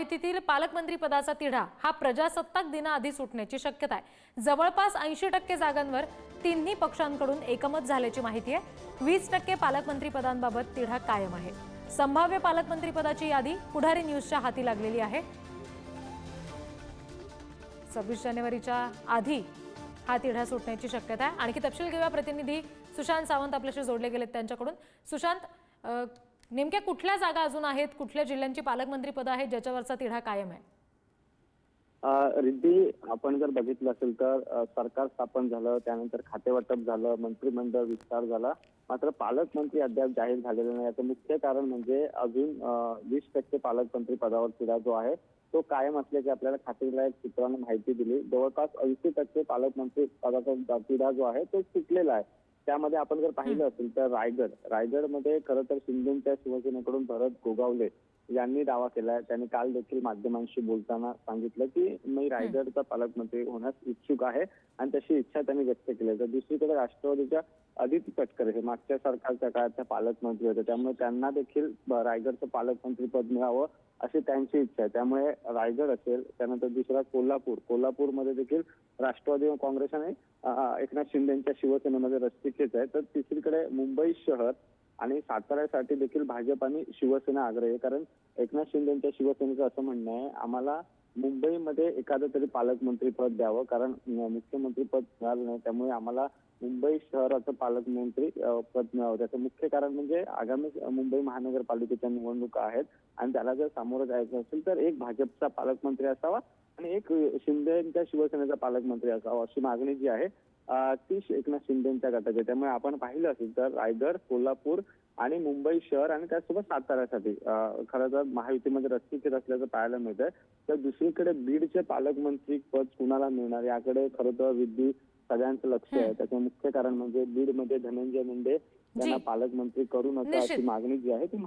महायुतीतील पालकमंत्री पदाचा तिढा हा प्रजासत्ताक दिनाआधी सुटण्याची शक्यता आहे। जवळपास 80% जागांवर तिन्ही पक्षांकडून एकमत झाल्याची माहिती आहे। 20% पालकमंत्री पदांबाबत तिढा कायम आहे। संभाव्य पालकमंत्री पदाची यादी पुढारी न्यूजच्या हाती लागलेली आहे। 26 जानेवारीच्या आधी हा तिढा सुटण्याची शक्यता आहे। आणखी तपशील घेऊया, प्रतिनिधी सुशांत सावंत आपल्याशी जोडले गेलेत त्यांच्याकडून। सुशांत, नेमक्या कुठल्या जागा अजून आहेत, कुठल्या जिल्ह्यांची पालकमंत्री पद आहेत ज्याच्यावरचा तिढा कायम आहे? रिद्धी, आपण जर बघितलं असेल तर सरकार स्थापन झालं, त्यानंतर खातेवाटप झालं, मंत्रिमंडळ विस्तार झाला, मात्र पालकमंत्री अद्याप जाहीर झालेलं नाही। याचं मुख्य कारण म्हणजे अजून 20% पालकमंत्री पदावर तिढा जो आहे तो कायम असल्याची आपल्याला खात्रीलायक सूत्रांनी माहिती दिली। जवळपास 80% पालकमंत्री पदाचा तिढा जो आहे तो सुटलेला आहे। त्यामध्ये आपण जर पाहिलं असेल तर रायगडमध्ये खरं तर शिंदेच्या शिवसेनेकडून भरत गोगावले यांनी दावा केलाय। त्यांनी काल देखील माध्यमांशी बोलताना सांगितलं की मी रायगडचा पालकमंत्री होण्यास इच्छुक आहे आणि तशी इच्छा त्यांनी व्यक्त केली। तर दुसरीकडे राष्ट्रवादीच्या अदिती तटकरे हे मागच्या सरकारच्या काळात पालकमंत्री होते, त्यामुळे त्यांना देखील रायगडचं पालकमंत्री पद मिळावं अशी त्यांची इच्छा आहे। त्यामुळे रायगड असेल, त्यानंतर दुसरा कोल्हापूरमध्ये देखील राष्ट्रवादी व काँग्रेस आणि एकनाथ शिंदेच्या शिवसेनेमध्ये रस्सीखेच आहे। तर तिसरीकडे मुंबई शहर आणि साताऱ्यासाठी देखील भाजप आणि शिवसेना आग्रही आहे, कारण एकनाथ शिंदेच्या शिवसेनेचं असं म्हणणं आहे आम्हाला मुंबईमध्ये एखादं तरी पालकमंत्री पद द्यावं, कारण मुख्यमंत्री पद मिळालं नाही, त्यामुळे आम्हाला मुंबई शहराचं पालकमंत्री पद मिळावं। त्याचं मुख्य कारण म्हणजे आगामी मुंबई महानगरपालिकेच्या निवडणुका आहेत आणि त्याला जर सामोरं जायचं असेल तर एक भाजपचा पालकमंत्री असावा आणि एक शिंदेच्या शिवसेनेचा पालकमंत्री असावा अशी मागणी जी आहे ती एकनाथ शिंदेच्या गटाची। त्यामुळे आपण पाहिलं असेल तर रायगड, कोल्हापूर आणि मुंबई शहर आणि त्यासोबत साताऱ्यासाठी खरं तर महायुतीमध्ये रस्सीखेच असल्याचं पाहायला मिळतंय। तर दुसरीकडे बीडचे पालकमंत्री पद कुणाला मिळणार याकडे खरं तर विद्धी सगळ्यांचं लक्ष आहे। त्याचं मुख्य कारण म्हणजे बीडमध्ये धनंजय मुंडे यांना पालकमंत्री करू नका अशी मागणी जी आहे ती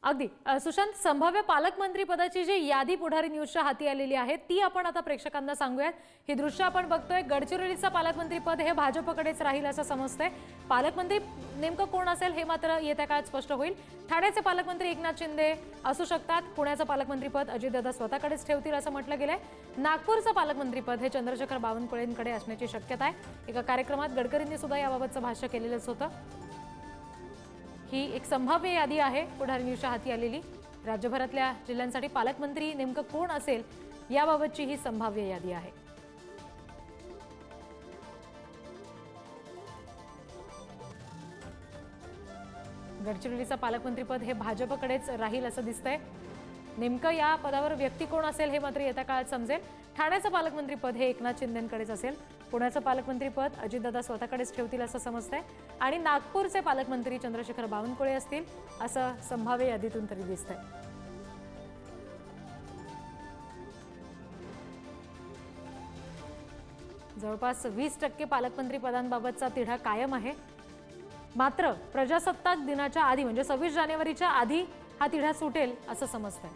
अगदी सुशांत, संभाव्य पालकमंत्री पदाची जी यादी पुढारी न्यूजच्या हाती आलेली आहे ती आपण आता प्रेक्षकांना सांगूयात। ही दृश्य आपण बघतोय, गडचिरोलीचं पालकमंत्री पद हे भाजपकडेच राहील असं समजतंय। पालकमंत्री नेमकं कोण असेल हे मात्र येत्या काळात स्पष्ट होईल। ठाण्याचे पालकमंत्री एकनाथ शिंदे असू शकतात, पुण्याचं पालकमंत्री पद अजितदादा स्वतःकडेच ठेवतील असं म्हटलं गेलंय। नागपूरचं पालकमंत्री पद हे चंद्रशेखर बावनकुळेंकडे असण्याची शक्यता आहे। एका कार्यक्रमात गडकरींनी सुद्धा याबाबतचं भाष्य केलेलंच होतं। ही एक संभाव्य यादी आहे पुढारी न्यूजच्या हाती आलेली। राज्यभरातल्या जिल्ह्यांसाठी पालकमंत्री नेमकं कोण असेल याबाबतची ही संभाव्य यादी आहे। गडचिरोलीचं पालकमंत्री पद हे भाजपकडेच राहील असं दिसतंय। नेमकं या पदावर व्यक्ती कोण असेल हे मात्र येत्या काळात समजेल। ठाण्याचं पालकमंत्री पद हे एकनाथ शिंदेंकडेच असेल, पुण्याचं पालकमंत्री पद अजितदादा स्वतःकडेच ठेवतील असं समजतंय आणि नागपूरचे पालकमंत्री चंद्रशेखर बावनकुळे असतील असं संभाव्य यादीतून तरी दिसतंय। जवळपास 20% पालकमंत्री पदांबाबतचा तिढा कायम आहे। मात्र प्रजासत्ताक दिनाच्या आधी म्हणजे 26 जानेवारीच्या आधी हा तिढा सुटेल असं समजतंय।